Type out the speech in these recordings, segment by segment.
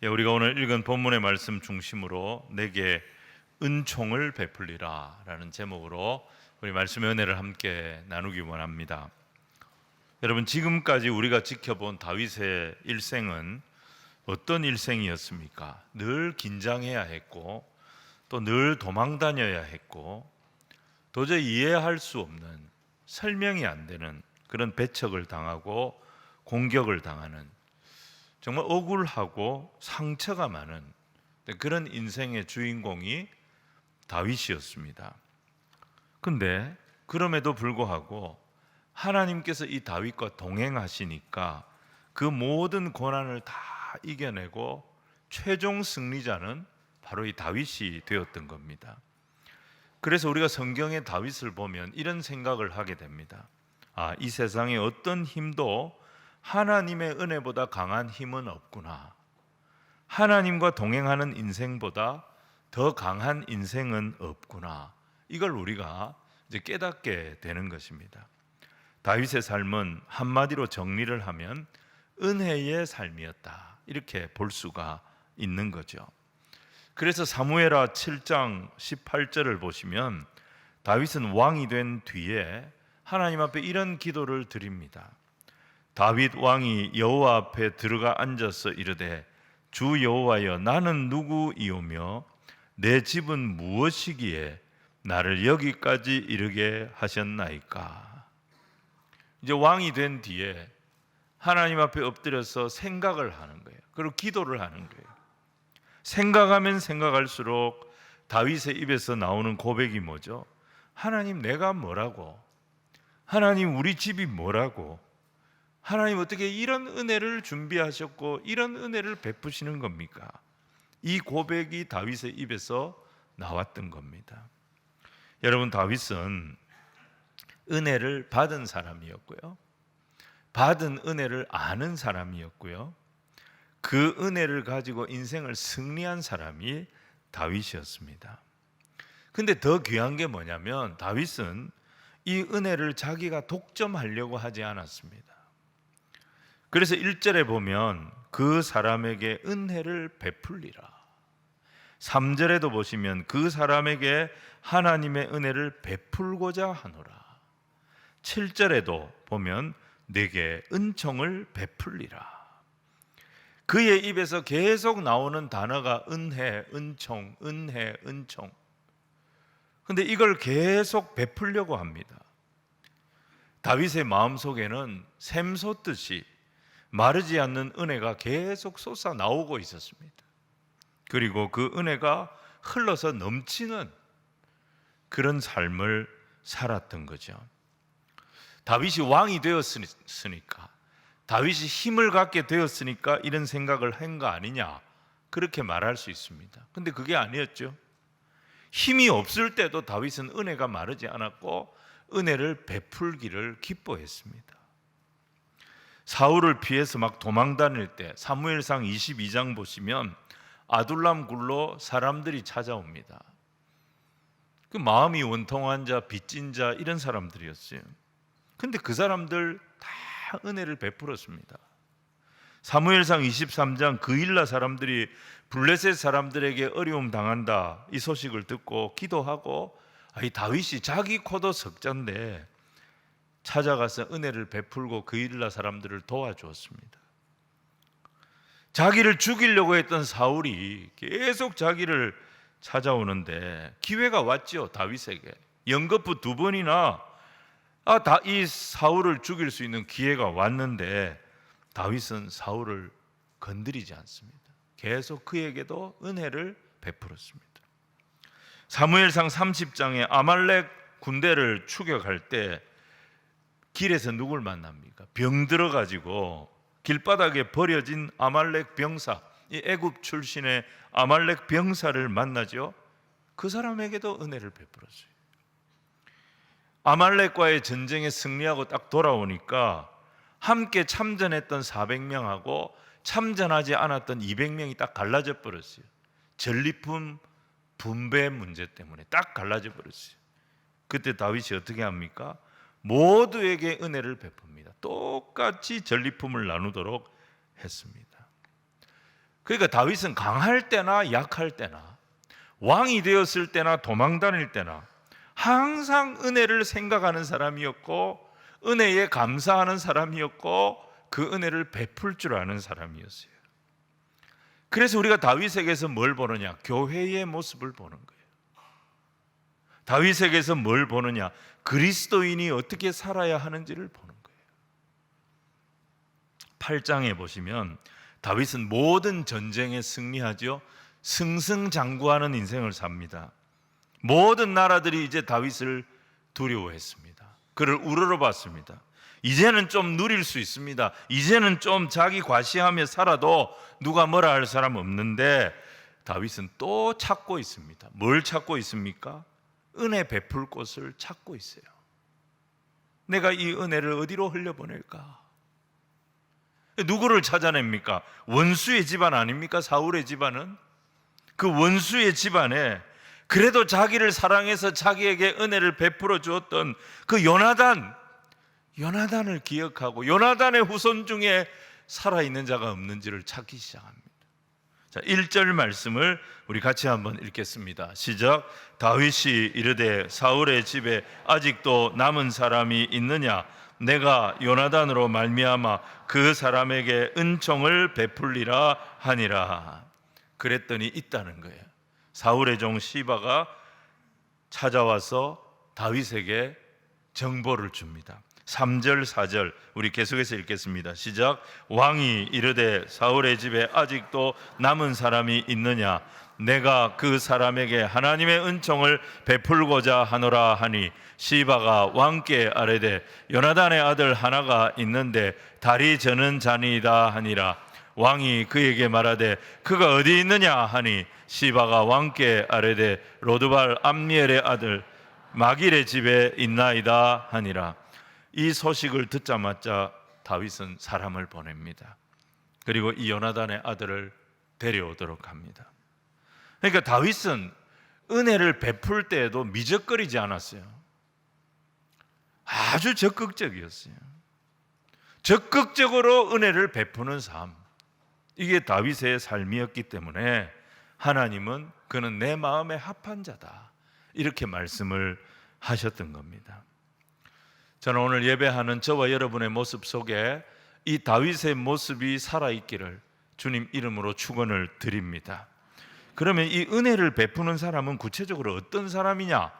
우리가 오늘 읽은 본문의 말씀 중심으로 내게 은총을 베풀리라 라는 제목으로 우리 말씀의 은혜를 함께 나누기 원합니다. 여러분, 지금까지 우리가 지켜본 다윗의 일생은 어떤 일생이었습니까? 늘 긴장해야 했고 또 늘 도망 다녀야 했고 도저히 이해할 수 없는, 설명이 안 되는 그런 배척을 당하고 공격을 당하는, 정말 억울하고 상처가 많은 그런 인생의 주인공이 다윗이었습니다. 근데 그럼에도 불구하고 하나님께서 이 다윗과 동행하시니까 그 모든 고난을 다 이겨내고 최종 승리자는 바로 이 다윗이 되었던 겁니다. 그래서 우리가 성경의 다윗을 보면 이런 생각을 하게 됩니다. 이 세상에 어떤 힘도 하나님의 은혜보다 강한 힘은 없구나. 하나님과 동행하는 인생보다 더 강한 인생은 없구나. 이걸 우리가 이제 깨닫게 되는 것입니다. 다윗의 삶은 한마디로 정리를 하면 은혜의 삶이었다, 이렇게 볼 수가 있는 거죠. 그래서 사무엘하 7장 18절을 보시면 다윗은 왕이 된 뒤에 하나님 앞에 이런 기도를 드립니다. 다윗 왕이 여호와 앞에 들어가 앉아서 이르되, 주 여호와여, 나는 누구이오며 내 집은 무엇이기에 나를 여기까지 이르게 하셨나이까. 이제 왕이 된 뒤에 하나님 앞에 엎드려서 생각을 하는 거예요. 그리고 기도를 하는 거예요. 생각하면 생각할수록 다윗의 입에서 나오는 고백이 뭐죠? 하나님, 내가 뭐라고? 하나님, 우리 집이 뭐라고? 하나님, 어떻게 이런 은혜를 준비하셨고 이런 은혜를 베푸시는 겁니까? 이 고백이 다윗의 입에서 나왔던 겁니다. 여러분, 다윗은 은혜를 받은 사람이었고요, 받은 은혜를 아는 사람이었고요, 그 은혜를 가지고 인생을 승리한 사람이 다윗이었습니다. 근데 더 귀한 게 뭐냐면 다윗은 이 은혜를 자기가 독점하려고 하지 않았습니다. 그래서 1절에 보면 그 사람에게 은혜를 베풀리라. 3절에도 보시면 그 사람에게 하나님의 은혜를 베풀고자 하노라. 7절에도 보면 내게 은총을 베풀리라. 그의 입에서 계속 나오는 단어가 은혜, 은총, 은혜, 은총. 근데 이걸 계속 베풀려고 합니다. 다윗의 마음속에는 샘솟듯이 마르지 않는 은혜가 계속 솟아 나오고 있었습니다. 그리고 그 은혜가 흘러서 넘치는 그런 삶을 살았던 거죠. 다윗이 왕이 되었으니까, 다윗이 힘을 갖게 되었으니까 이런 생각을 한 거 아니냐, 그렇게 말할 수 있습니다. 근데 그게 아니었죠. 힘이 없을 때도 다윗은 은혜가 마르지 않았고 은혜를 베풀기를 기뻐했습니다. 사울을 피해서 막 도망 다닐 때 사무엘상 22장 보시면 아둘람 굴로 사람들이 찾아옵니다. 그 마음이 원통한 자, 빚진 자, 이런 사람들이었어요. 근데 그 사람들 다 은혜를 베풀었습니다. 사무엘상 23장 그일라 사람들이 블레셋 사람들에게 어려움 당한다, 이 소식을 듣고 기도하고, 이 다윗이 자기 코도 석자인데 찾아가서 은혜를 베풀고 그일라 사람들을 도와주었습니다. 자기를 죽이려고 했던 사울이 계속 자기를 찾아오는데 기회가 왔죠. 다윗에게 연거푸 2번이나 이 사울을 죽일 수 있는 기회가 왔는데 다윗은 사울을 건드리지 않습니다. 계속 그에게도 은혜를 베풀었습니다. 사무엘상 30장에 아말렉 군대를 추격할 때 길에서 누굴 만납니까? 병들어 가지고 길바닥에 버려진 아말렉 병사, 이 애굽 출신의 아말렉 병사를 만나죠. 그 사람에게도 은혜를 베풀었어요. 아말렉과의 전쟁에 승리하고 딱 돌아오니까 함께 참전했던 400명하고 참전하지 않았던 200명이 딱 갈라져 버렸어요. 전리품 분배 문제 때문에 딱 갈라져 버렸어요. 그때 다윗이 어떻게 합니까? 모두에게 은혜를 베풉니다. 똑같이 전리품을 나누도록 했습니다. 그러니까 다윗은 강할 때나 약할 때나, 왕이 되었을 때나 도망 다닐 때나 항상 은혜를 생각하는 사람이었고, 은혜에 감사하는 사람이었고, 그 은혜를 베풀 줄 아는 사람이었어요. 그래서 우리가 다윗에게서 뭘 보느냐? 교회의 모습을 보는 거예요. 다윗에게서 뭘 보느냐? 그리스도인이 어떻게 살아야 하는지를 보는 거예요. 8장에 보시면 다윗은 모든 전쟁에 승리하죠. 승승장구하는 인생을 삽니다. 모든 나라들이 이제 다윗을 두려워했습니다. 그를 우러러봤습니다. 이제는 좀 누릴 수 있습니다. 이제는 좀 자기 과시하며 살아도 누가 뭐라 할 사람 없는데, 다윗은 또 찾고 있습니다. 뭘 찾고 있습니까? 은혜 베풀 곳을 찾고 있어요. 내가 이 은혜를 어디로 흘려보낼까? 누구를 찾아냅니까? 원수의 집안 아닙니까? 사울의 집안은 그 원수의 집안에 그래도 자기를 사랑해서 자기에게 은혜를 베풀어 주었던 그 요나단을 기억하고 요나단의 후손 중에 살아있는 자가 없는지를 찾기 시작합니다. 자, 1절 말씀을 우리 같이 한번 읽겠습니다. 시작. 다윗이 이르되 사울의 집에 아직도 남은 사람이 있느냐? 내가 요나단으로 말미암아 그 사람에게 은총을 베풀리라 하니라. 그랬더니 있다는 거예요. 사울의 종 시바가 찾아와서 다윗에게 정보를 줍니다. 3절 4절 우리 계속해서 읽겠습니다. 시작. 왕이 이르되 사울의 집에 아직도 남은 사람이 있느냐? 내가 그 사람에게 하나님의 은총을 베풀고자 하노라 하니, 시바가 왕께 아뢰되 요나단의 아들 하나가 있는데 다리 저는 자니이다 하니라. 왕이 그에게 말하되 그가 어디 있느냐 하니, 시바가 왕께 아뢰되 로드발 암미엘의 아들 마길의 집에 있나이다 하니라. 이 소식을 듣자마자 다윗은 사람을 보냅니다. 그리고 이 요나단의 아들을 데려오도록 합니다. 그러니까 다윗은 은혜를 베풀 때에도 미적거리지 않았어요. 아주 적극적이었어요. 적극적으로 은혜를 베푸는 삶, 이게 다윗의 삶이었기 때문에 하나님은 그는 내 마음에 합한 자다, 이렇게 말씀을 하셨던 겁니다. 저는 오늘 예배하는 저와 여러분의 모습 속에 이 다윗의 모습이 살아있기를 주님 이름으로 축원을 드립니다. 그러면 이 은혜를 베푸는 사람은 구체적으로 어떤 사람이냐?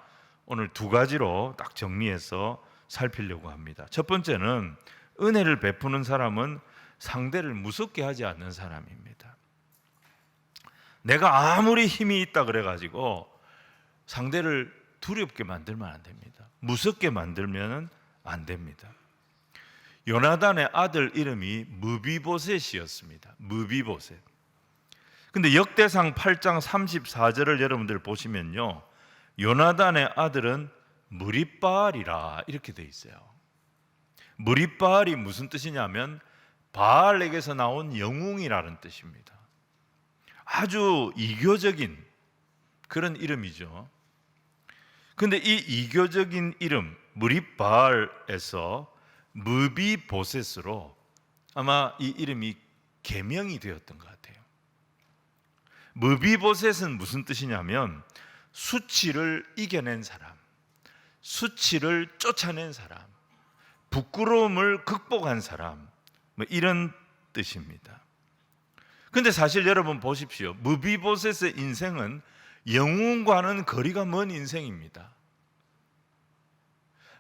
오늘 두 가지로 딱 정리해서 살피려고 합니다. 첫 번째는 은혜를 베푸는 사람은 상대를 무섭게 하지 않는 사람입니다. 내가 아무리 힘이 있다 그래가지고 상대를 두렵게 만들면 안 됩니다. 무섭게 만들면 안 됩니다. 요나단의 아들 이름이 무비보셋이었습니다. 무비보셋. 근데 역대상 8장 34절을 여러분들 보시면요, 요나단의 아들은 무립바알이라 이렇게 돼 있어요. 무립바알이 무슨 뜻이냐면 바알에게서 나온 영웅이라는 뜻입니다. 아주 이교적인 그런 이름이죠. 근데 이 이교적인 이름 무립바알에서 무비보셋으로 아마 이 이름이 개명이 되었던 것 같아요. 무비보셋은 무슨 뜻이냐면 수치를 이겨낸 사람, 수치를 쫓아낸 사람, 부끄러움을 극복한 사람, 뭐 이런 뜻입니다. 근데 사실 여러분 보십시오. 무비보셋의 인생은 영웅과는 거리가 먼 인생입니다.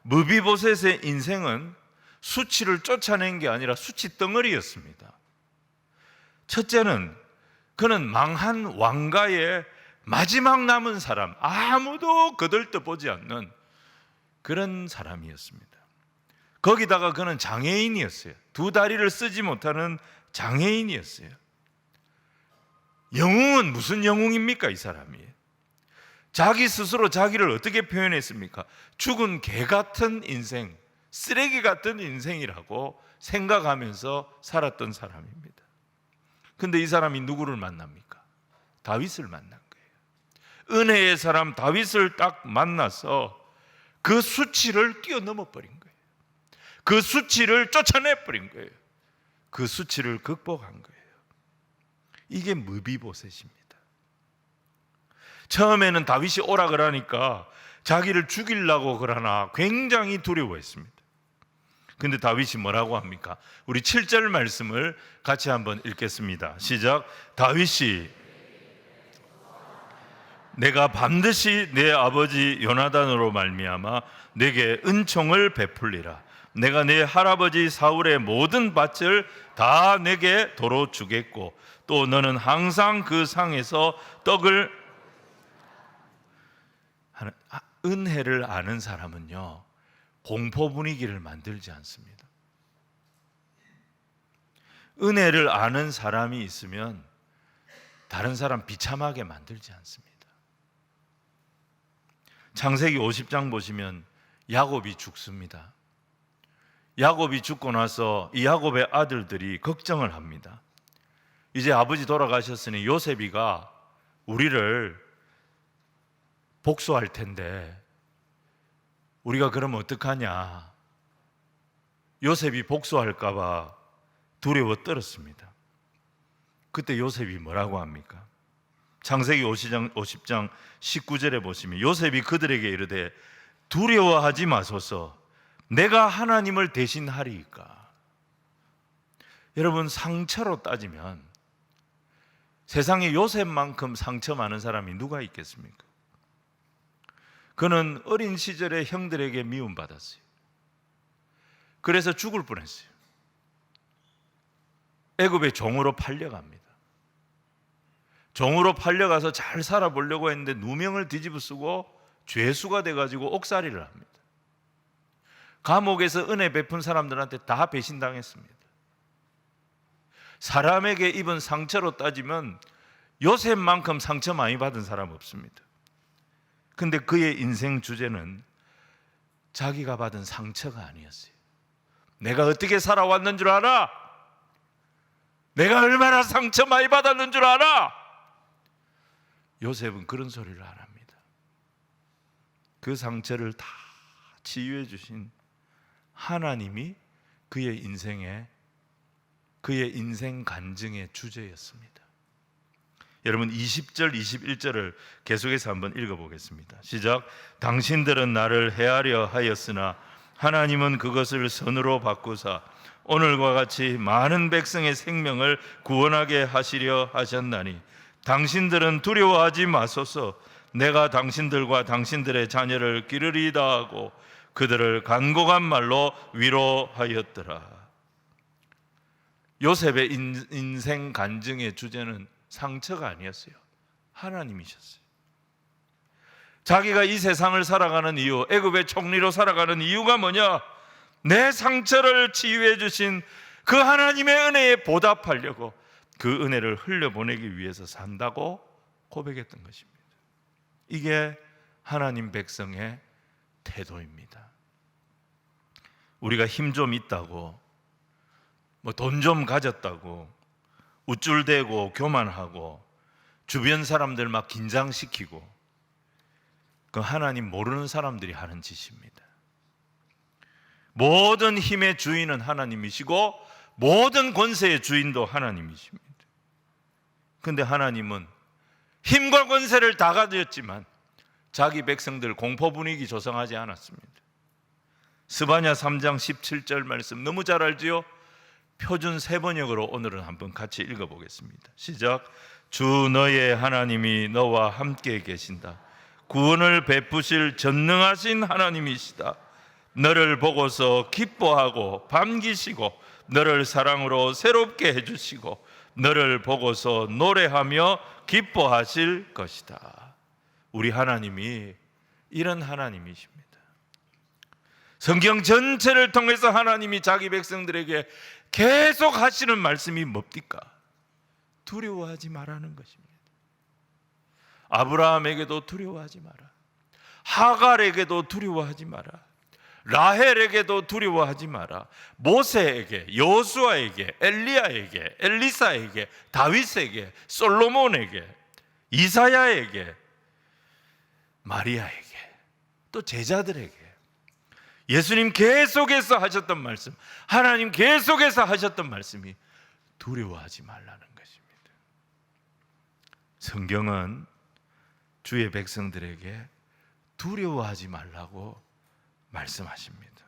무비보셋의 인생은 수치를 쫓아낸 게 아니라 수치 덩어리였습니다. 첫째는 그는 망한 왕가의 마지막 남은 사람, 아무도 거들떠보지 않는 그런 사람이었습니다. 거기다가 그는 장애인이었어요. 두 다리를 쓰지 못하는 장애인이었어요. 영웅은 무슨 영웅입니까? 이 사람이 자기 스스로 자기를 어떻게 표현했습니까? 죽은 개 같은 인생, 쓰레기 같은 인생이라고 생각하면서 살았던 사람입니다. 근데 이 사람이 누구를 만납니까? 다윗을 만난 거예요. 은혜의 사람 다윗을 딱 만나서 그 수치를 뛰어넘어 버린 거예요. 그 수치를 쫓아내 버린 거예요. 그 수치를 극복한 거예요. 이게 무비보셋입니다. 처음에는 다윗이 오라 그러니까 자기를 죽이려고 그러나 굉장히 두려워했습니다. 근데 다윗이 뭐라고 합니까? 우리 7절 말씀을 같이 한번 읽겠습니다. 시작. 다윗이 내가 반드시 내 아버지 요나단으로 말미암아 내게 은총을 베풀리라. 내가 내 할아버지 사울의 모든 밭을 다 내게 도로 주겠고 또 너는 항상 그 상에서 떡을 은혜를 아는 사람은요 공포 분위기를 만들지 않습니다. 은혜를 아는 사람이 있으면 다른 사람 비참하게 만들지 않습니다. 창세기 50장 보시면 야곱이 죽습니다. 야곱이 죽고 나서 이 야곱의 아들들이 걱정을 합니다. 이제 아버지 돌아가셨으니 요셉이가 우리를 복수할 텐데 우리가 그러면 어떡하냐. 요셉이 복수할까 봐 두려워 떨었습니다. 그때 요셉이 뭐라고 합니까? 창세기 50장 19절에 보시면 요셉이 그들에게 이르되 두려워하지 마소서 내가 하나님을 대신하리이까. 여러분, 상처로 따지면 세상에 요셉만큼 상처 많은 사람이 누가 있겠습니까? 그는 어린 시절에 형들에게 미움받았어요. 그래서 죽을 뻔했어요. 애굽의 종으로 팔려갑니다. 종으로 팔려가서 잘 살아보려고 했는데 누명을 뒤집어 쓰고 죄수가 돼가지고 옥살이를 합니다. 감옥에서 은혜 베푼 사람들한테 다 배신당했습니다. 사람에게 입은 상처로 따지면 요셉만큼 상처 많이 받은 사람 없습니다. 근데 그의 인생 주제는 자기가 받은 상처가 아니었어요. 내가 어떻게 살아왔는 줄 알아? 내가 얼마나 상처 많이 받았는 줄 알아? 요셉은 그런 소리를 안 합니다. 그 상처를 다 치유해 주신 하나님이 그의 인생 간증의 주제였습니다. 여러분 20절 21절을 계속해서 한번 읽어보겠습니다. 시작. 당신들은 나를 해하려 하였으나 하나님은 그것을 선으로 바꾸사 오늘과 같이 많은 백성의 생명을 구원하게 하시려 하셨나니 당신들은 두려워하지 마소서. 내가 당신들과 당신들의 자녀를 기르리이다 하고 그들을 간곡한 말로 위로하였더라. 요셉의 인생 간증의 주제는 상처가 아니었어요. 하나님이셨어요. 자기가 이 세상을 살아가는 이유, 애굽의 총리로 살아가는 이유가 뭐냐? 내 상처를 치유해 주신 그 하나님의 은혜에 보답하려고 그 은혜를 흘려보내기 위해서 산다고 고백했던 것입니다. 이게 하나님 백성의 태도입니다. 우리가 힘 좀 있다고, 돈 좀 가졌다고 우쭐대고 교만하고 주변 사람들 막 긴장시키고, 그 하나님 모르는 사람들이 하는 짓입니다. 모든 힘의 주인은 하나님이시고 모든 권세의 주인도 하나님이십니다. 그런데 하나님은 힘과 권세를 다 가졌지만 자기 백성들 공포 분위기 조성하지 않았습니다. 스바냐 3장 17절 말씀 너무 잘 알지요? 표준 세번역으로 오늘은 한번 같이 읽어보겠습니다. 시작. 주 너의 하나님이 너와 함께 계신다. 구원을 베푸실 전능하신 하나님이시다. 너를 보고서 기뻐하고 반기시고 너를 사랑으로 새롭게 해주시고 너를 보고서 노래하며 기뻐하실 것이다. 우리 하나님이 이런 하나님이십니다. 성경 전체를 통해서 하나님이 자기 백성들에게 계속 하시는 말씀이 뭡니까? 두려워하지 말라는 것입니다. 아브라함에게도 두려워하지 마라. 하갈에게도 두려워하지 마라. 라헬에게도 두려워하지 마라. 모세에게, 여호수아에게, 엘리야에게, 엘리사에게, 다윗에게, 솔로몬에게, 이사야에게, 마리아에게, 또 제자들에게 예수님 계속해서 하셨던 말씀, 하나님 계속해서 하셨던 말씀이 두려워하지 말라는 것입니다. 성경은 주의 백성들에게 두려워하지 말라고 말씀하십니다.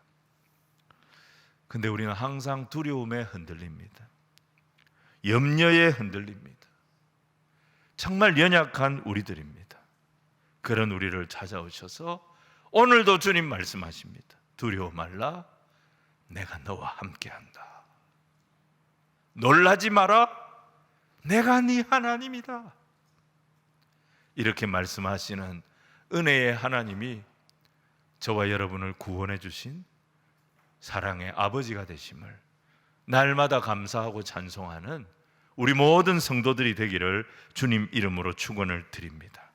근데 우리는 항상 두려움에 흔들립니다. 염려에 흔들립니다. 정말 연약한 우리들입니다. 그런 우리를 찾아오셔서 오늘도 주님 말씀하십니다. 두려워 말라, 내가 너와 함께한다. 놀라지 마라, 내가 네 하나님이다. 이렇게 말씀하시는 은혜의 하나님이 저와 여러분을 구원해 주신 사랑의 아버지가 되심을 날마다 감사하고 찬송하는 우리 모든 성도들이 되기를 주님 이름으로 축원을 드립니다.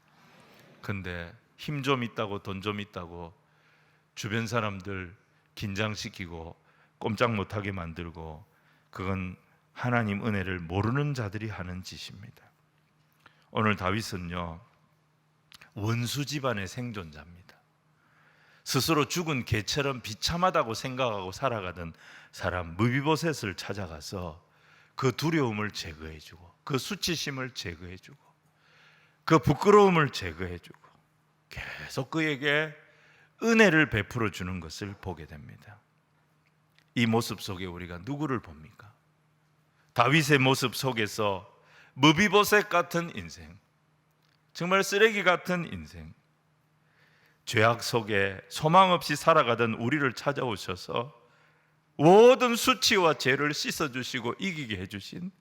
근데 힘 좀 있다고 돈 좀 있다고 주변 사람들 긴장시키고 꼼짝 못하게 만들고, 그건 하나님 은혜를 모르는 자들이 하는 짓입니다. 오늘 다윗은요, 원수 집안의 생존자입니다. 스스로 죽은 개처럼 비참하다고 생각하고 살아가던 사람 무비보셋을 찾아가서 그 두려움을 제거해주고, 그 수치심을 제거해주고, 그 부끄러움을 제거해주고 계속 그에게 은혜를 베풀어 주는 것을 보게 됩니다. 이 모습 속에 우리가 누구를 봅니까? 다윗의 모습 속에서 무비보셋 같은 인생, 정말 쓰레기 같은 인생, 죄악 속에 소망 없이 살아가던 우리를 찾아오셔서 모든 수치와 죄를 씻어주시고 이기게 해주신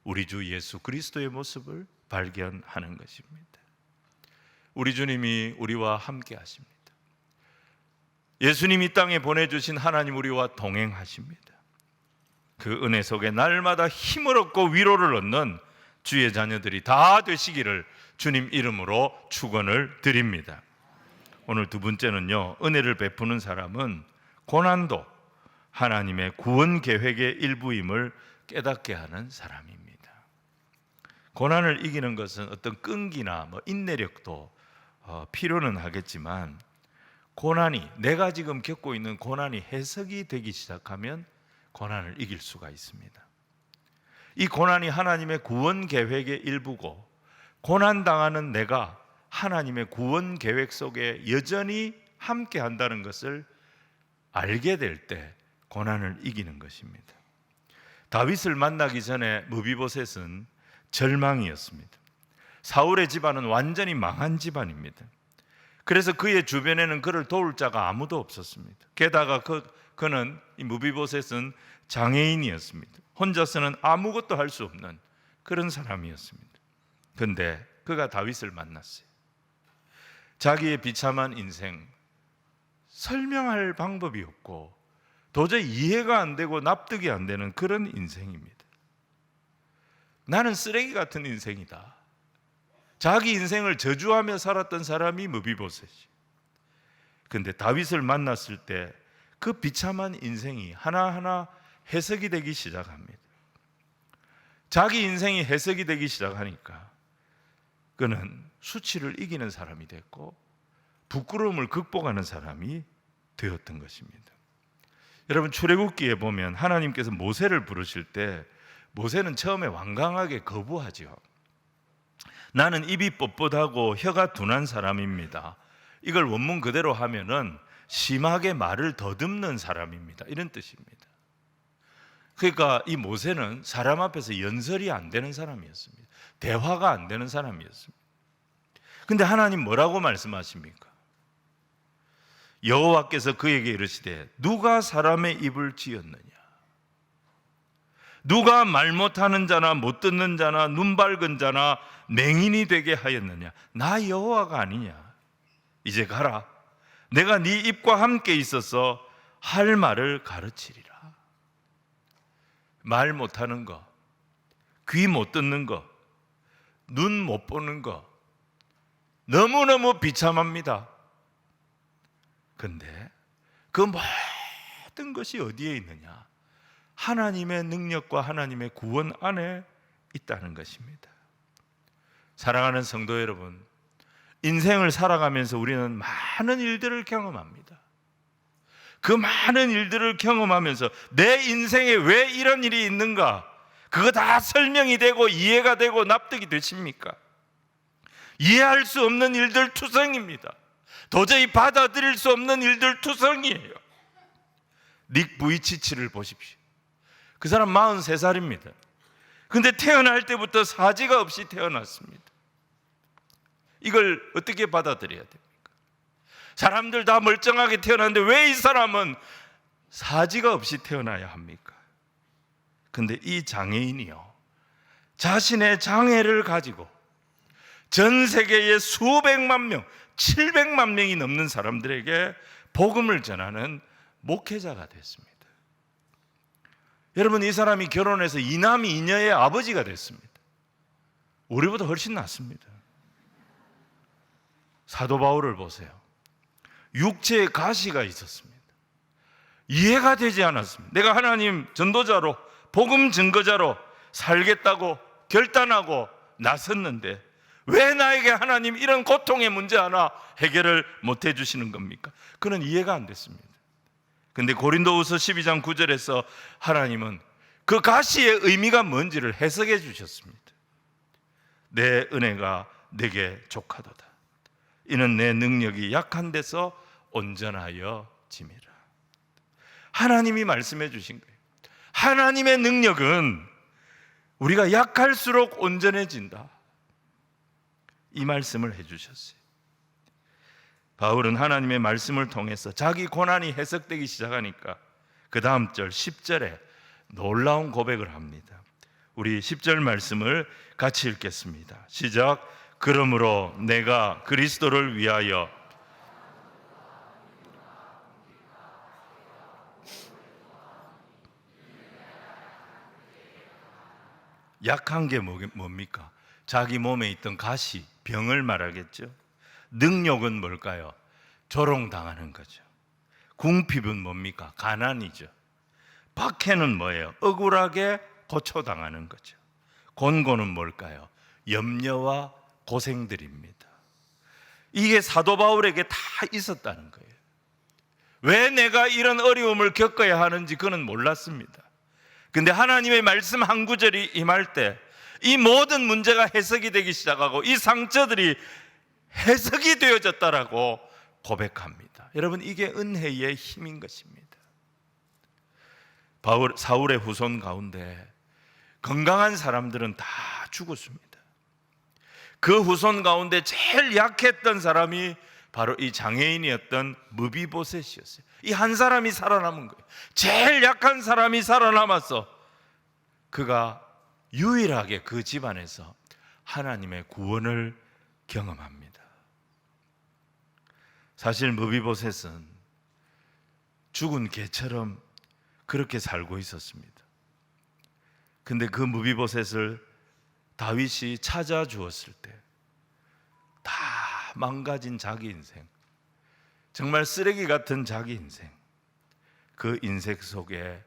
우리 주 예수 그리스도의 모습을 발견하는 것입니다. 우리 주님이 우리와 함께 하십니다. 예수님이 땅에 보내주신 하나님 우리와 동행하십니다. 그 은혜 속에 날마다 힘을 얻고 위로를 얻는 주의 자녀들이 다 되시기를 주님 이름으로 축원을 드립니다. 오늘 두 번째는요, 은혜를 베푸는 사람은 고난도 하나님의 구원 계획의 일부임을 깨닫게 하는 사람입니다. 고난을 이기는 것은 어떤 끈기나 인내력도 필요는 하겠지만, 고난이, 내가 지금 겪고 있는 고난이 해석이 되기 시작하면 고난을 이길 수가 있습니다. 이 고난이 하나님의 구원 계획의 일부고, 고난당하는 내가 하나님의 구원 계획 속에 여전히 함께 한다는 것을 알게 될 때 고난을 이기는 것입니다. 다윗을 만나기 전에 무비보셋은 절망이었습니다. 사울의 집안은 완전히 망한 집안입니다. 그래서 그의 주변에는 그를 도울 자가 아무도 없었습니다. 게다가 그는, 이 무비보셋은 장애인이었습니다. 혼자서는 아무것도 할 수 없는 그런 사람이었습니다. 그런데 그가 다윗을 만났어요. 자기의 비참한 인생, 설명할 방법이 없고 도저히 이해가 안 되고 납득이 안 되는 그런 인생입니다. 나는 쓰레기 같은 인생이다. 자기 인생을 저주하며 살았던 사람이 무비보셋이. 그런데 다윗을 만났을 때 그 비참한 인생이 하나하나 해석이 되기 시작합니다. 자기 인생이 해석이 되기 시작하니까 그는 수치를 이기는 사람이 됐고 부끄러움을 극복하는 사람이 되었던 것입니다. 여러분, 출애굽기에 보면 하나님께서 모세를 부르실 때 모세는 처음에 완강하게 거부하죠. 나는 입이 뻣뻣하고 혀가 둔한 사람입니다. 이걸 원문 그대로 하면은 심하게 말을 더듬는 사람입니다, 이런 뜻입니다. 그러니까 이 모세는 사람 앞에서 연설이 안 되는 사람이었습니다. 대화가 안 되는 사람이었습니다. 근데 하나님 뭐라고 말씀하십니까? 여호와께서 그에게 이르시되 누가 사람의 입을 지었느냐? 누가 말 못하는 자나 못 듣는 자나 눈 밝은 자나 맹인이 되게 하였느냐? 나 여호와가 아니냐? 이제 가라. 내가 네 입과 함께 있어서 할 말을 가르치리라. 말 못하는 거, 귀 못 듣는 거, 눈 못 보는 거 너무너무 비참합니다. 근데 그 모든 것이 어디에 있느냐? 하나님의 능력과 하나님의 구원 안에 있다는 것입니다. 사랑하는 성도 여러분, 인생을 살아가면서 우리는 많은 일들을 경험합니다. 그 많은 일들을 경험하면서 내 인생에 왜 이런 일이 있는가? 그거 다 설명이 되고 이해가 되고 납득이 되십니까? 이해할 수 없는 일들 투성입니다. 도저히 받아들일 수 없는 일들 투성이에요. 닉 부이치치를 보십시오. 그 사람 43살입니다. 근데 태어날 때부터 사지가 없이 태어났습니다. 이걸 어떻게 받아들여야 됩니까? 사람들 다 멀쩡하게 태어났는데 왜 이 사람은 사지가 없이 태어나야 합니까? 근데 이 장애인이요, 자신의 장애를 가지고 전 세계의 수백만 명, 700만 명이 넘는 사람들에게 복음을 전하는 목회자가 됐습니다. 여러분, 이 사람이 결혼해서 이남 이녀의 아버지가 됐습니다. 우리보다 훨씬 낫습니다. 사도 바울을 보세요. 육체에 가시가 있었습니다. 이해가 되지 않았습니다. 내가 하나님 전도자로, 복음 증거자로 살겠다고 결단하고 나섰는데 왜 나에게 하나님 이런 고통의 문제 하나 해결을 못 해주시는 겁니까? 그는 이해가 안 됐습니다. 근데 고린도후서 12장 9절에서 하나님은 그 가시의 의미가 뭔지를 해석해 주셨습니다. 내 은혜가 내게 족하도다. 이는 내 능력이 약한 데서 온전하여 짐이라. 하나님이 말씀해 주신 거예요. 하나님의 능력은 우리가 약할수록 온전해진다. 이 말씀을 해주셨어요. 바울은 하나님의 말씀을 통해서 자기 고난이 해석되기 시작하니까 그 다음 절 10절에 놀라운 고백을 합니다. 우리 10절 말씀을 같이 읽겠습니다. 시작. 그러므로 내가 그리스도를 위하여 약한 게 뭡니까? 자기 몸에 있던 가시, 병을 말하겠죠. 능욕은 뭘까요? 조롱당하는 거죠. 궁핍은 뭡니까? 가난이죠. 박해는 뭐예요? 억울하게 고초당하는 거죠. 곤고는 뭘까요? 염려와 고생들입니다. 이게 사도 바울에게 다 있었다는 거예요. 왜 내가 이런 어려움을 겪어야 하는지 그는 몰랐습니다. 근데 하나님의 말씀 한 구절이 임할 때 이 모든 문제가 해석이 되기 시작하고 이 상처들이 해석이 되어졌다라고 고백합니다. 여러분, 이게 은혜의 힘인 것입니다. 사울의 후손 가운데 건강한 사람들은 다 죽었습니다. 그 후손 가운데 제일 약했던 사람이 바로 이 장애인이었던 무비보셋이었어요. 이 한 사람이 살아남은 거예요. 제일 약한 사람이 살아남았어. 그가 유일하게 그 집안에서 하나님의 구원을 경험합니다. 사실 무비보셋은 죽은 개처럼 그렇게 살고 있었습니다. 근데 그 무비보셋을 다윗이 찾아주었을 때 다 망가진 자기 인생, 정말 쓰레기 같은 자기 인생, 그 인생 속에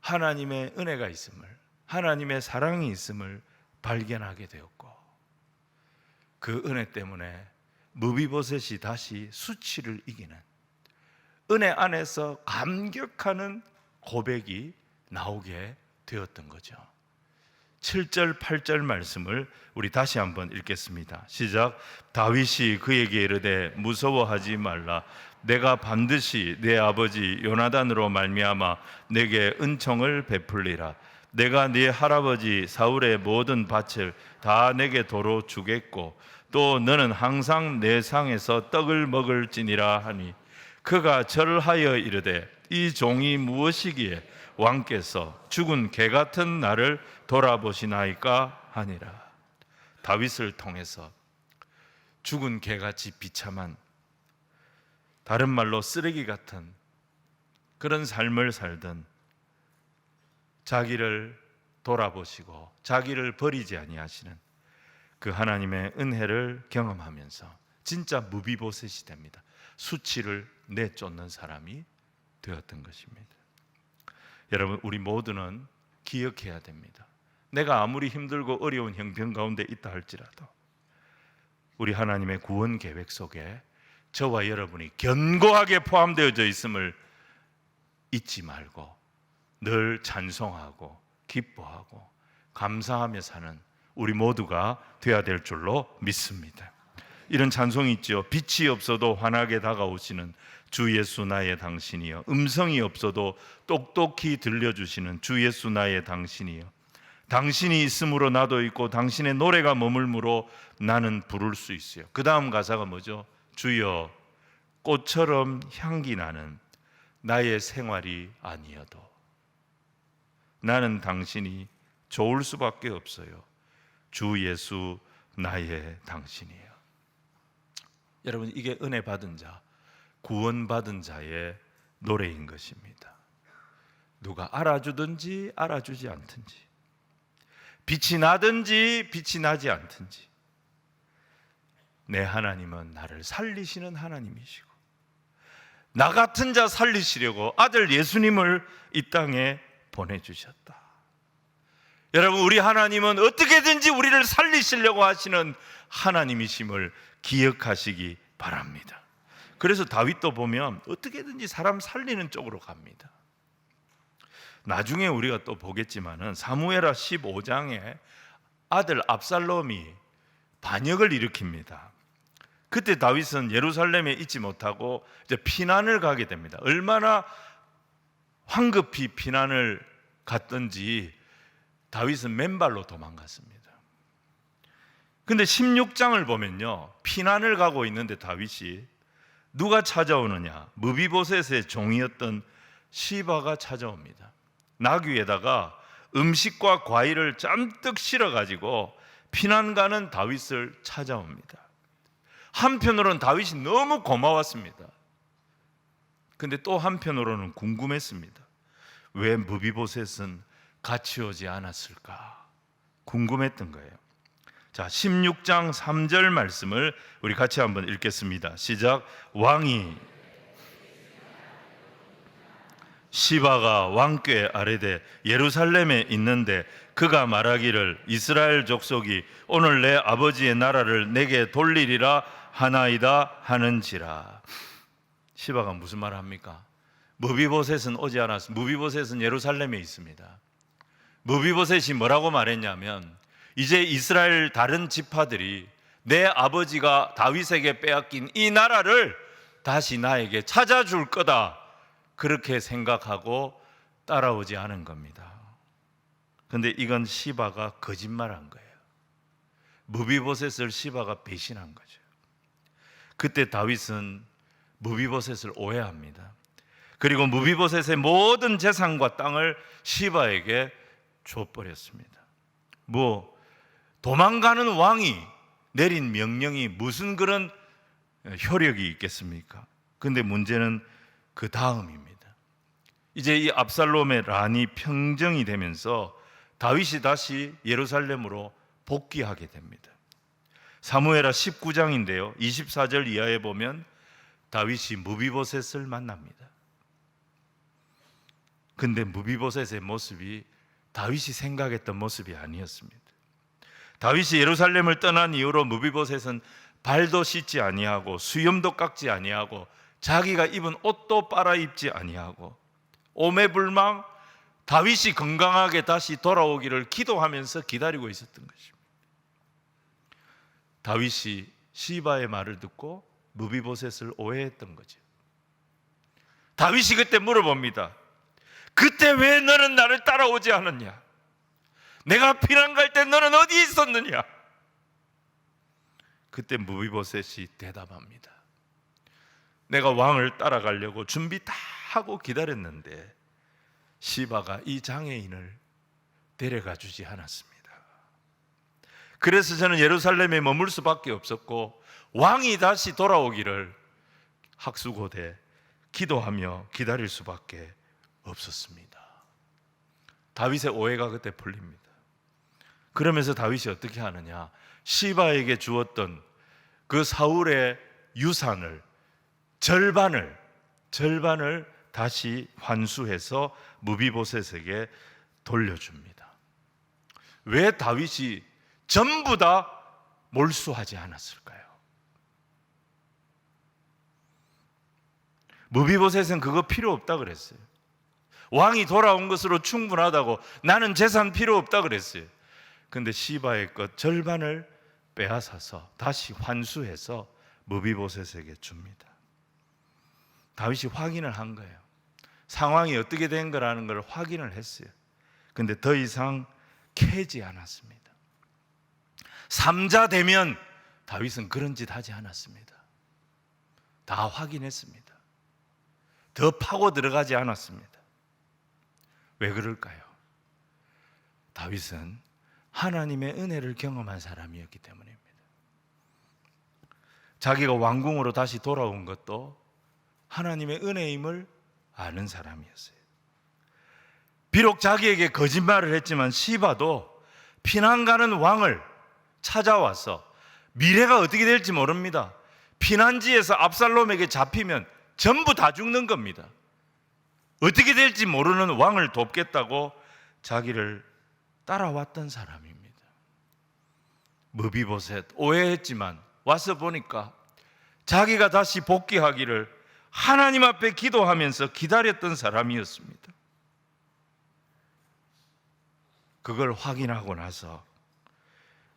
하나님의 은혜가 있음을, 하나님의 사랑이 있음을 발견하게 되었고, 그 은혜 때문에 무비보셋이 다시 수치를 이기는 은혜 안에서 감격하는 고백이 나오게 되었던 거죠. 7절 8절 말씀을 우리 다시 한번 읽겠습니다. 시작. 다윗이 그에게 이르되 무서워하지 말라. 내가 반드시 내 아버지 요나단으로 말미암아 내게 은총을 베풀리라. 내가 네 할아버지 사울의 모든 밭을 다 내게 도로 주겠고 또 너는 항상 내 상에서 떡을 먹을지니라 하니 그가 절하여 이르되 이 종이 무엇이기에 왕께서 죽은 개 같은 나를 돌아보시나이까 하니라. 다윗을 통해서 죽은 개같이 비참한, 다른 말로 쓰레기 같은 그런 삶을 살던 자기를 돌아보시고 자기를 버리지 아니하시는 그 하나님의 은혜를 경험하면서 진짜 무비보셋이 됩니다. 수치를 내쫓는 사람이 되었던 것입니다. 여러분, 우리 모두는 기억해야 됩니다. 내가 아무리 힘들고 어려운 형편 가운데 있다 할지라도 우리 하나님의 구원 계획 속에 저와 여러분이 견고하게 포함되어져 있음을 잊지 말고 늘 찬송하고 기뻐하고 감사하며 사는 우리 모두가 되어야 될 줄로 믿습니다. 이런 찬송이 있죠. 빛이 없어도 환하게 다가오시는 주 예수 나의 당신이여, 음성이 없어도 똑똑히 들려주시는 주 예수 나의 당신이여, 당신이 있으므로 나도 있고 당신의 노래가 머물므로 나는 부를 수 있어요. 그 다음 가사가 뭐죠? 주여 꽃처럼 향기 나는 나의 생활이 아니어도 나는 당신이 좋을 수밖에 없어요. 주 예수 나의 당신이에요. 여러분, 이게 은혜 받은 자, 구원 받은 자의 노래인 것입니다. 누가 알아주든지 알아주지 않든지, 빛이 나든지 빛이 나지 않든지, 내 하나님은 나를 살리시는 하나님이시고, 나 같은 자 살리시려고 아들 예수님을 이 땅에 보내주셨다. 여러분, 우리 하나님은 어떻게든지 우리를 살리시려고 하시는 하나님이심을 기억하시기 바랍니다. 그래서 다윗도 보면 어떻게든지 사람 살리는 쪽으로 갑니다. 나중에 우리가 또 보겠지만은 사무엘하 15장에 아들 압살롬이 반역을 일으킵니다. 그때 다윗은 예루살렘에 있지 못하고 이제 피난을 가게 됩니다. 얼마나 황급히 피난을 갔던지 다윗은 맨발로 도망갔습니다. 근데 16장을 보면요, 피난을 가고 있는데 다윗이 누가 찾아오느냐? 무비보셋의 종이었던 시바가 찾아옵니다. 나귀에다가 음식과 과일을 잔뜩 실어가지고 피난 가는 다윗을 찾아옵니다. 한편으로는 다윗이 너무 고마웠습니다. 근데 또 한편으로는 궁금했습니다. 왜 무비보셋은 같이 오지 않았을까? 궁금했던 거예요. 자, 16장 3절 말씀을 우리 같이 한번 읽겠습니다. 시작. 왕이 시바가 왕께 아뢰되 예루살렘에 있는데 그가 말하기를 이스라엘 족속이 오늘 내 아버지의 나라를 내게 돌리리라 하나이다 하는지라. 시바가 무슨 말을 합니까? 무비보셋은 오지 않았습니다. 무비보셋은 예루살렘에 있습니다. 무비보셋이 뭐라고 말했냐면, 이제 이스라엘 다른 지파들이 내 아버지가 다윗에게 빼앗긴 이 나라를 다시 나에게 찾아줄 거다, 그렇게 생각하고 따라오지 않은 겁니다. 그런데 이건 시바가 거짓말한 거예요. 무비보셋을 시바가 배신한 거죠. 그때 다윗은 무비보셋을 오해합니다. 그리고 무비보셋의 모든 재산과 땅을 시바에게 줘버렸습니다. 도망가는 왕이 내린 명령이 무슨 그런 효력이 있겠습니까? 그런데 문제는 그 다음입니다. 이제 이 압살롬의 란이 평정이 되면서 다윗이 다시 예루살렘으로 복귀하게 됩니다. 사무엘하 19장인데요 24절 이하에 보면 다윗이 무비보셋을 만납니다. 근데 무비보셋의 모습이 다윗이 생각했던 모습이 아니었습니다. 다윗이 예루살렘을 떠난 이후로 무비보셋은 발도 씻지 아니하고 수염도 깎지 아니하고 자기가 입은 옷도 빨아 입지 아니하고 오매불망 다윗이 건강하게 다시 돌아오기를 기도하면서 기다리고 있었던 것입니다. 다윗이 시바의 말을 듣고 무비보셋을 오해했던 거죠. 다윗이 그때 물어봅니다. 그때 왜 너는 나를 따라오지 않았냐? 내가 피난 갈 때 너는 어디 있었느냐? 그때 무비보셋이 대답합니다. 내가 왕을 따라가려고 준비 다 하고 기다렸는데 시바가 이 장애인을 데려가 주지 않았습니다. 그래서 저는 예루살렘에 머물 수밖에 없었고 왕이 다시 돌아오기를 학수고대 기도하며 기다릴 수밖에 없었습니다. 다윗의 오해가 그때 풀립니다. 그러면서 다윗이 어떻게 하느냐? 시바에게 주었던 그 사울의 유산을 절반을 다시 환수해서 무비보셋에게 돌려줍니다. 왜 다윗이 전부 다 몰수하지 않았을까요? 무비보셋은 그거 필요 없다 그랬어요. 왕이 돌아온 것으로 충분하다고, 나는 재산 필요 없다 그랬어요. 근데 시바의 것 절반을 빼앗아서 다시 환수해서 무비보셋에게 줍니다. 다윗이 확인을 한 거예요. 상황이 어떻게 된 거라는 걸 확인을 했어요. 근데 더 이상 캐지 않았습니다. 삼자 되면 다윗은 그런 짓 하지 않았습니다. 다 확인했습니다. 더 파고 들어가지 않았습니다. 왜 그럴까요? 다윗은 하나님의 은혜를 경험한 사람이었기 때문입니다. 자기가 왕궁으로 다시 돌아온 것도 하나님의 은혜임을 아는 사람이었어요. 비록 자기에게 거짓말을 했지만 시바도 피난 가는 왕을 찾아와서 미래가 어떻게 될지 모릅니다. 피난지에서 압살롬에게 잡히면 전부 다 죽는 겁니다. 어떻게 될지 모르는 왕을 돕겠다고 자기를 따라왔던 사람입니다. 무비보셋 오해했지만 와서 보니까 자기가 다시 복귀하기를 하나님 앞에 기도하면서 기다렸던 사람이었습니다. 그걸 확인하고 나서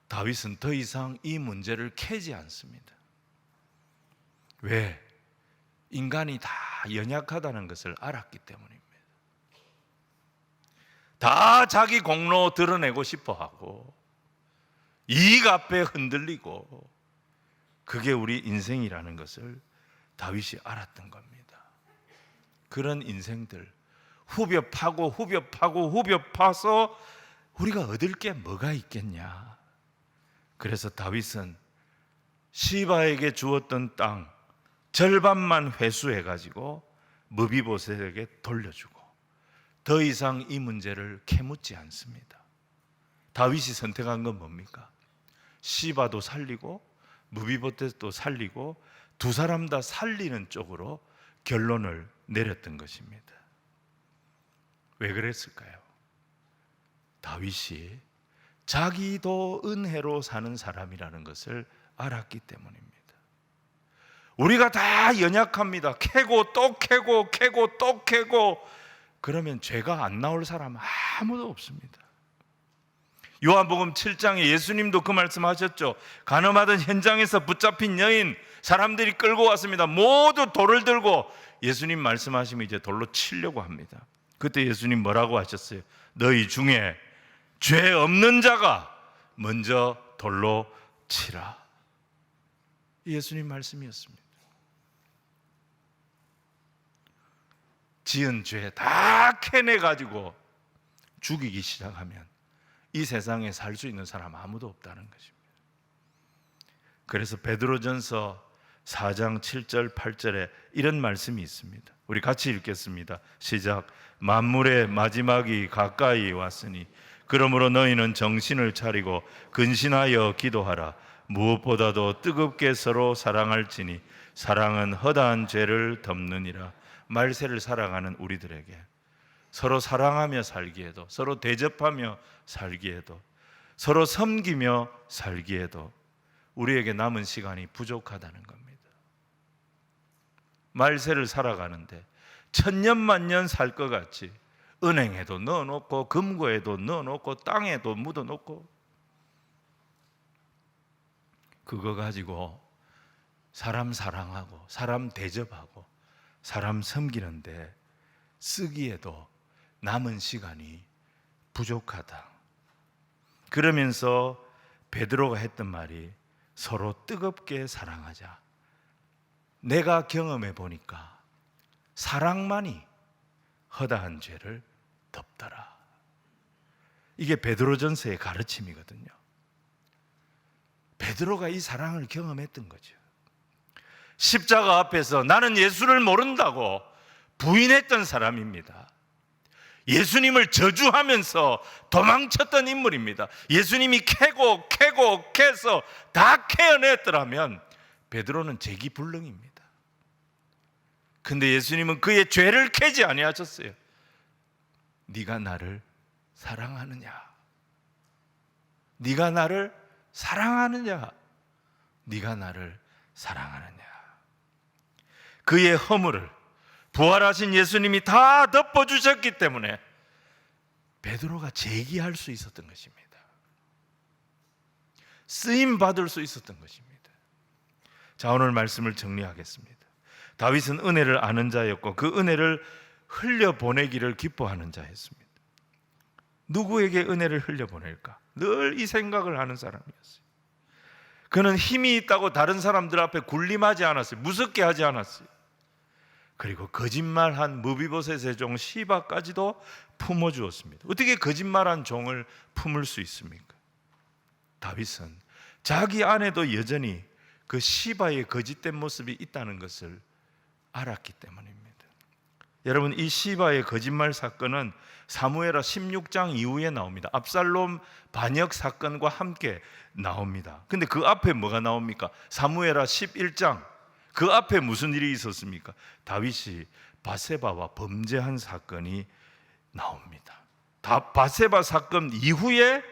다윗은 더 이상 이 문제를 캐지 않습니다. 왜? 인간이 다 연약하다는 것을 알았기 때문입니다. 다 자기 공로 드러내고 싶어 하고 이익 앞에 흔들리고, 그게 우리 인생이라는 것을 다윗이 알았던 겁니다. 그런 인생들 후벼 파고 후벼 파고 후벼 파서 우리가 얻을 게 뭐가 있겠냐. 그래서 다윗은 시바에게 주었던 땅 절반만 회수해가지고 무비보셋에게 돌려주고 더 이상 이 문제를 캐묻지 않습니다. 다윗이 선택한 건 뭡니까? 시바도 살리고 무비보셋도 살리고 두 사람 다 살리는 쪽으로 결론을 내렸던 것입니다. 왜 그랬을까요? 다윗이 자기도 은혜로 사는 사람이라는 것을 알았기 때문입니다. 우리가 다 연약합니다. 캐고 또 캐고 캐고 또 캐고 그러면 죄가 안 나올 사람 아무도 없습니다. 요한복음 7장에 예수님도 그 말씀하셨죠. 간음하던 현장에서 붙잡힌 여인 사람들이 끌고 왔습니다. 모두 돌을 들고 예수님 말씀하시면 이제 돌로 치려고 합니다. 그때 예수님 뭐라고 하셨어요? 너희 중에 죄 없는 자가 먼저 돌로 치라. 예수님 말씀이었습니다. 지은 죄 다 캐내가지고 죽이기 시작하면 이 세상에 살 수 있는 사람 아무도 없다는 것입니다. 그래서 베드로전서 4장 7절 8절에 이런 말씀이 있습니다. 우리 같이 읽겠습니다. 시작. 만물의 마지막이 가까이 왔으니 그러므로 너희는 정신을 차리고 근신하여 기도하라. 무엇보다도 뜨겁게 서로 사랑할지니 사랑은 허다한 죄를 덮느니라. 말세를 살아가는 우리들에게 서로 사랑하며 살기에도, 서로 대접하며 살기에도, 서로 섬기며 살기에도 우리에게 남은 시간이 부족하다는 겁니다. 말세를 살아가는데 천년만년 살 것 같이 은행에도 넣어놓고 금고에도 넣어놓고 땅에도 묻어놓고 그거 가지고 사람 사랑하고 사람 대접하고 사람 섬기는데 쓰기에도 남은 시간이 부족하다. 그러면서 베드로가 했던 말이 서로 뜨겁게 사랑하자. 내가 경험해 보니까 사랑만이 허다한 죄를 덮더라. 이게 베드로전서의 가르침이거든요. 베드로가 이 사랑을 경험했던 거죠. 십자가 앞에서 나는 예수를 모른다고 부인했던 사람입니다. 예수님을 저주하면서 도망쳤던 인물입니다. 예수님이 캐고 캐고 캐서 다 캐어냈더라면 베드로는 재기불능입니다. 근데 예수님은 그의 죄를 캐지 아니하셨어요. 네가 나를 사랑하느냐? 네가 나를 사랑하느냐? 네가 나를 사랑하느냐? 그의 허물을 부활하신 예수님이 다 덮어주셨기 때문에 베드로가 재기할 수 있었던 것입니다. 쓰임 받을 수 있었던 것입니다. 자, 오늘 말씀을 정리하겠습니다. 다윗은 은혜를 아는 자였고 그 은혜를 흘려보내기를 기뻐하는 자였습니다. 누구에게 은혜를 흘려보낼까? 늘 이 생각을 하는 사람이었어요. 그는 힘이 있다고 다른 사람들 앞에 군림하지 않았어요. 무섭게 하지 않았어요. 그리고 거짓말한 무비보셋의 종 시바까지도 품어주었습니다. 어떻게 거짓말한 종을 품을 수 있습니까? 다윗은 자기 안에도 여전히 그 시바의 거짓된 모습이 있다는 것을 알았기 때문입니다. 여러분, 이 시바의 거짓말 사건은 사무엘하 16장 이후에 나옵니다. 압살롬 반역 사건과 함께 나옵니다. 근데 그 앞에 뭐가 나옵니까? 사무엘하 11장, 그 앞에 무슨 일이 있었습니까? 다윗이 바세바와 범죄한 사건이 나옵니다. 바세바 사건 이후에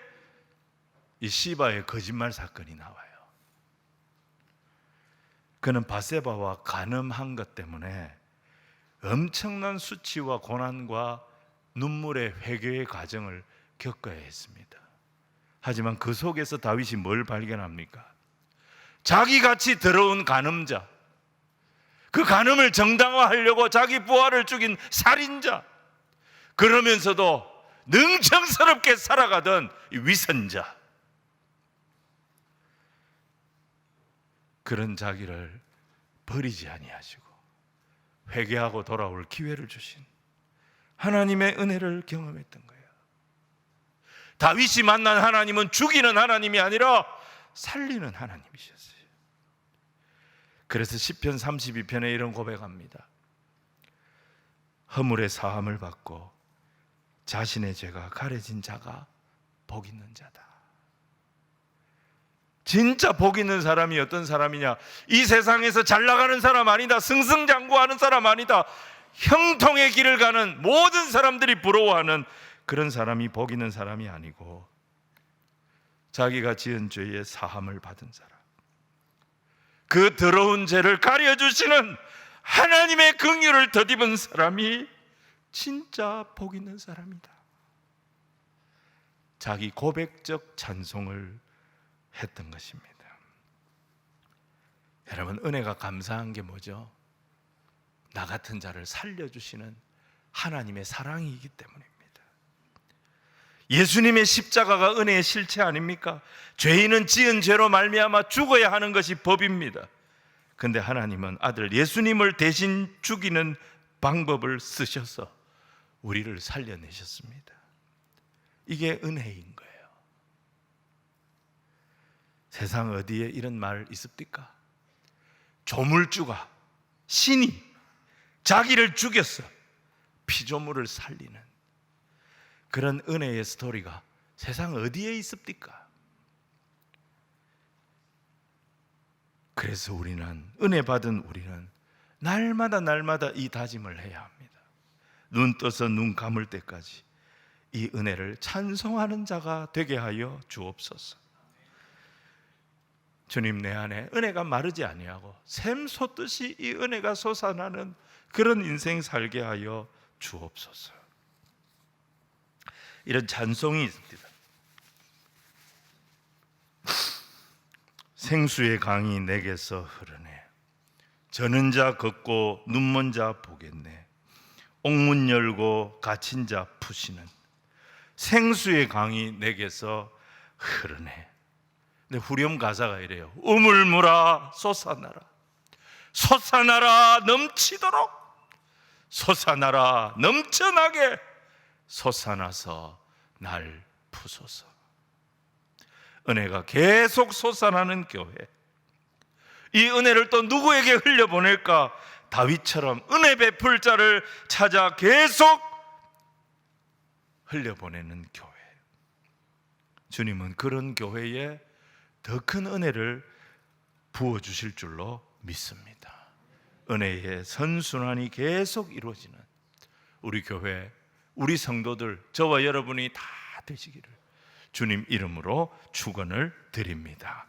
이 시바의 거짓말 사건이 나와요. 그는 바세바와 간음한 것 때문에 엄청난 수치와 고난과 눈물의 회개의 과정을 겪어야 했습니다. 하지만 그 속에서 다윗이 뭘 발견합니까? 자기같이 더러운 간음자, 그 간음을 정당화하려고 자기 부하를 죽인 살인자, 그러면서도 능청스럽게 살아가던 위선자, 그런 자기를 버리지 아니하시고 회개하고 돌아올 기회를 주신 하나님의 은혜를 경험했던 거예요. 다윗이 만난 하나님은 죽이는 하나님이 아니라 살리는 하나님이셨어요. 그래서 시편 32편에 이런 고백합니다. 허물의 사함을 받고 자신의 죄가 가려진 자가 복 있는 자다. 진짜 복 있는 사람이 어떤 사람이냐? 이 세상에서 잘 나가는 사람 아니다. 승승장구하는 사람 아니다. 형통의 길을 가는 모든 사람들이 부러워하는 그런 사람이 복 있는 사람이 아니고 자기가 지은 죄의 사함을 받은 사람, 그 더러운 죄를 가려주시는 하나님의 긍휼을 덧입은 사람이 진짜 복 있는 사람이다. 자기 고백적 찬송을 했던 것입니다. 여러분, 은혜가 감사한 게 뭐죠? 나 같은 자를 살려주시는 하나님의 사랑이기 때문입니다. 예수님의 십자가가 은혜의 실체 아닙니까? 죄인은 지은 죄로 말미암아 죽어야 하는 것이 법입니다. 그런데 하나님은 아들 예수님을 대신 죽이는 방법을 쓰셔서 우리를 살려내셨습니다. 이게 은혜인 거예요. 세상 어디에 이런 말 있습니까? 조물주가, 신이 자기를 죽였어 피조물을 살리는 그런 은혜의 스토리가 세상 어디에 있습니까? 그래서 우리는, 은혜 받은 우리는 날마다 이 다짐을 해야 합니다. 눈 떠서 눈 감을 때까지 이 은혜를 찬송하는 자가 되게 하여 주옵소서. 주님, 내 안에 은혜가 마르지 아니하고 샘솟듯이 이 은혜가 솟아나는 그런 인생 살게 하여 주옵소서. 이런 찬송이 있습니다. 생수의 강이 내게서 흐르네. 저는 자 걷고 눈먼 자 보겠네. 옥문 열고 갇힌 자 푸시는 생수의 강이 내게서 흐르네. 근데 후렴 가사가 이래요. 우물물아 솟아나라. 솟아나라 넘치도록. 솟아나라 넘쳐나게. 솟아나서 날 푸소서. 은혜가 계속 솟아나는 교회. 이 은혜를 또 누구에게 흘려보낼까? 다윗처럼 은혜 베풀 자를 찾아 계속 흘려보내는 교회. 주님은 그런 교회에 더 큰 은혜를 부어주실 줄로 믿습니다. 은혜의 선순환이 계속 이루어지는 우리 교회, 우리 성도들, 저와 여러분이 다 되시기를 주님 이름으로 축원을 드립니다.